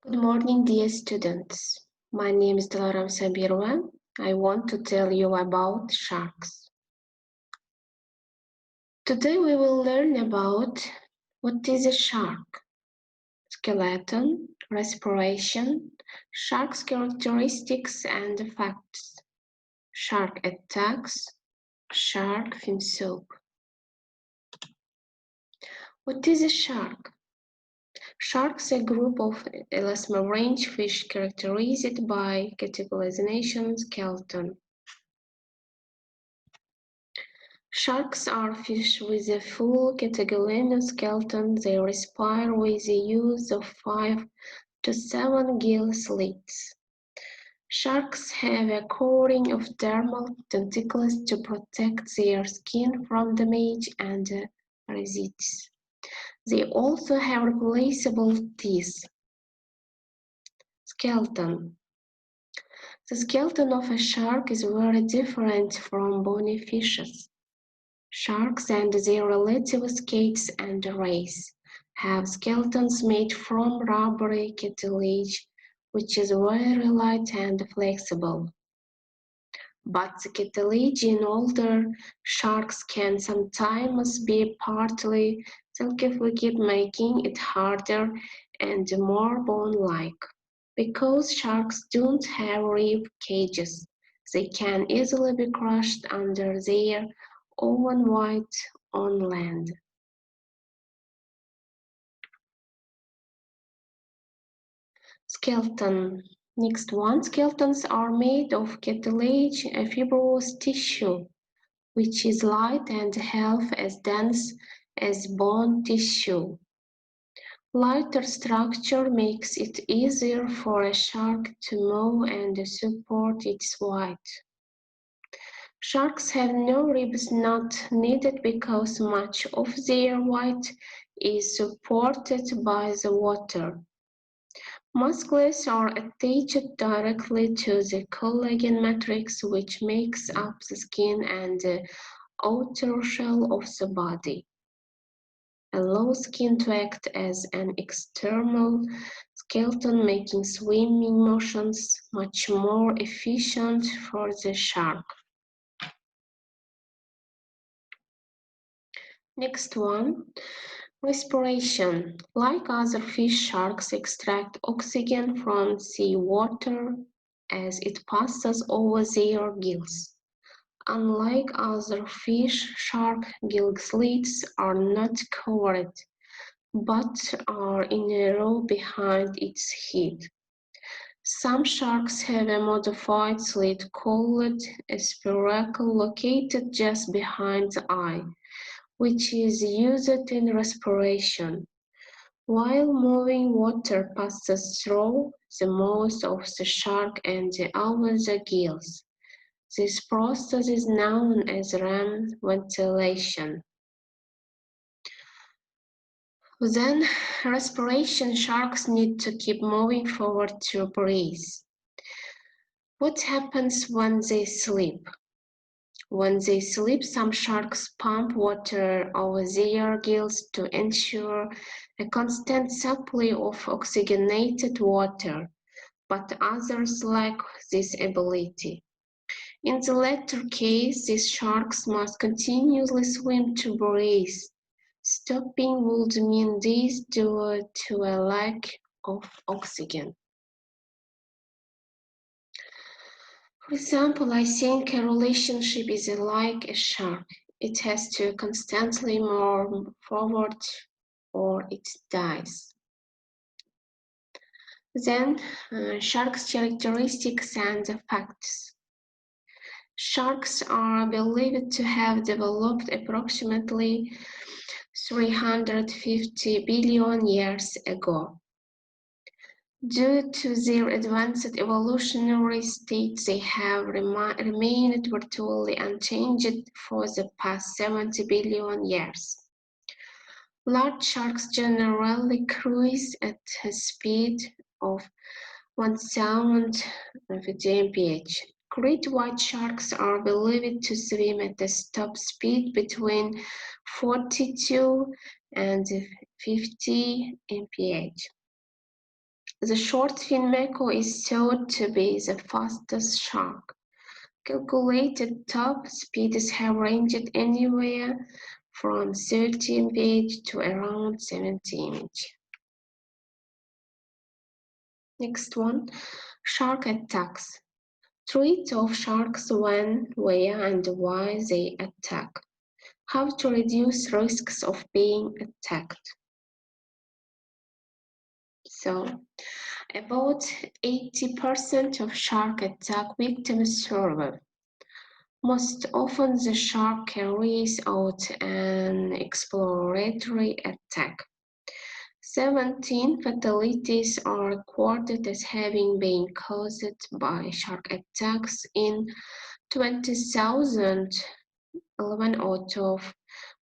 Good morning, dear students. My name is Dilaram Sabirova. I want to tell you about sharks. Today we will learn about what is a shark, skeleton, respiration, shark's characteristics and facts, shark attacks, shark fin soup. What is a shark? Sharks are a group of elasmorange fish characterized by categorization skeleton. Sharks are fish with a full cartilaginous skeleton. They respire with the use of 5 to 7 gill slits. Sharks have a covering of dermal tentacles to protect their skin from damage and parasites. They also have replaceable teeth. Skeleton. The skeleton of a shark is very different from bony fishes. Sharks and their relatives skates and rays have skeletons made from rubbery cartilage, which is very light and flexible. But the cartilage in older sharks can sometimes be partly silkified, making it harder and more bone-like. Because sharks don't have rib cages, they can easily be crushed under their own weight on land. Skeleton. Next one, skeletons are made of cartilage, a fibrous tissue, which is light and half as dense as bone tissue. Lighter structure makes it easier for a shark to move and support its weight. Sharks have no ribs not needed because much of their weight is supported by the water. Muscles are attached directly to the collagen matrix, which makes up the skin and the outer shell of the body. Allows skin to act as an external skeleton, making swimming motions much more efficient for the shark. Next one, respiration. Like other fish, sharks extract oxygen from seawater as it passes over their gills. Unlike other fish, shark gill slits are not covered, but are in a row behind its head. Some sharks have a modified slit called a spiracle located just behind the eye, which is used in respiration. While moving water passes through the mouth of the shark and over the gills. This process is known as ram ventilation. Then, respiration, sharks need to keep moving forward to breathe. What happens when they sleep? When they sleep, some sharks pump water over their gills to ensure a constant supply of oxygenated water, but others lack this ability. In the latter case, these sharks must continuously swim to breathe. Stopping would mean this due to a lack of oxygen. For example, I think a relationship is like a shark. It has to constantly move forward or it dies. Then, sharks' characteristics and facts. Sharks are believed to have developed approximately 350 billion years ago. Due to their advanced evolutionary state, they have remained virtually unchanged for the past 70 billion years. Large sharks generally cruise at a speed of 1,050 mph. Great white sharks are believed to swim at a top speed between 42 and 50 mph. The short fin mako is thought to be the fastest shark. Calculated top speeds have ranged anywhere from 30 mph to around 70 mph. Next one, shark attacks. Treat of sharks when, where, and why they attack. How to reduce risks of being attacked. So, about 80% of shark attack victims survive. Most often the shark carries out an exploratory attack. 17 fatalities are recorded as having been caused by shark attacks in 20,000, 11 out of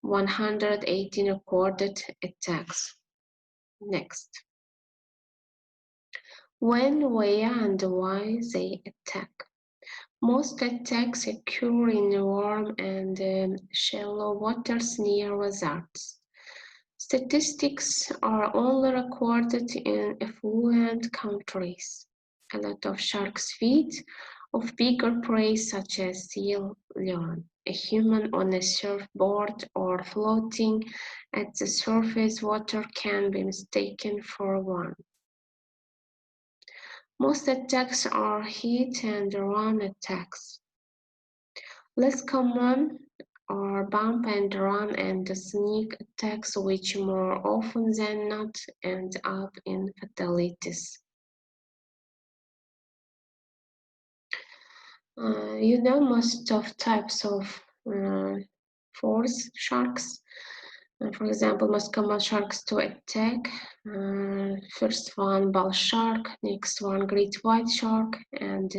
118 recorded attacks. Next. When, where, and why they attack. Most attacks occur in warm and shallow waters near resorts. Statistics are only recorded in affluent countries. A lot of sharks feed of bigger prey such as seal lion. A human on a surfboard or floating at the surface water can be mistaken for one. Most attacks are hit and run attacks. Less common are bump and run and sneak attacks, which more often than not end up in fatalities. Most of types of force sharks. For example, most common sharks to attack. First one, bull shark. Next one, great white shark, and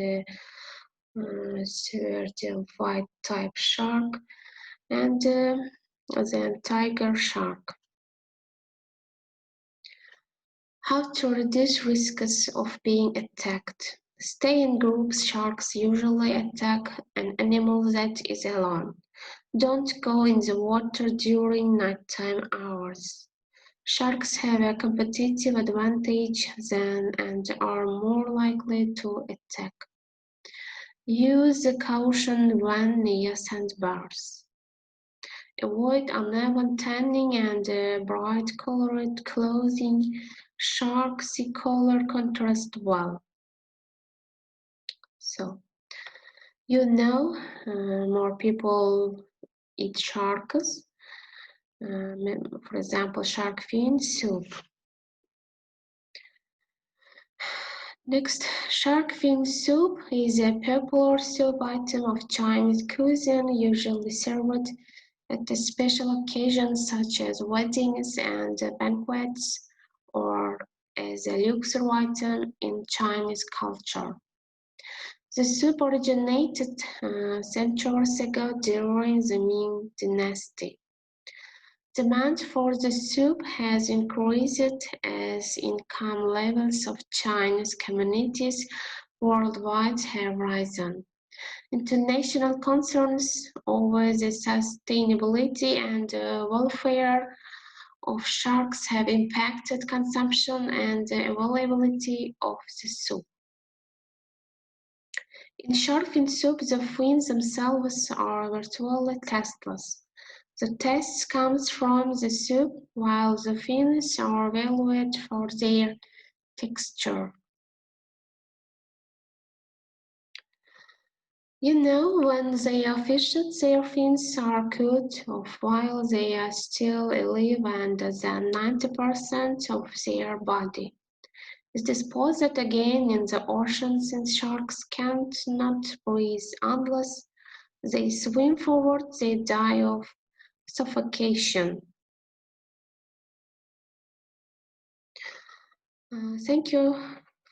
third, white type shark, and then tiger shark. How to reduce risks of being attacked. Stay in groups. Sharks usually attack an animal that is alone. Don't go in the water during nighttime hours. Sharks have a competitive advantage and are more likely to attack. Use caution when near sandbars. Avoid uneven tanning and bright colored clothing. Sharks see color contrast well. So, more people eat sharks. For example, shark fin soup. Next, shark fin soup is a popular soup item of Chinese cuisine, usually served at special occasions such as weddings and banquets, or as a luxury item in Chinese culture. The soup originated centuries ago during the Ming Dynasty. Demand for the soup has increased as income levels of Chinese communities worldwide have risen. International concerns over the sustainability and welfare of sharks have impacted consumption and the availability of the soup. In shark fin soup, the fins themselves are virtually tasteless. The taste comes from the soup, while the fins are valued for their texture. When they are fished, their fins are cut off while they are still alive and than 90% of their body is disposed again in the ocean, since sharks can't not breathe unless they swim forward. They die of suffocation. Thank you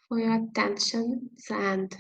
for your attention, and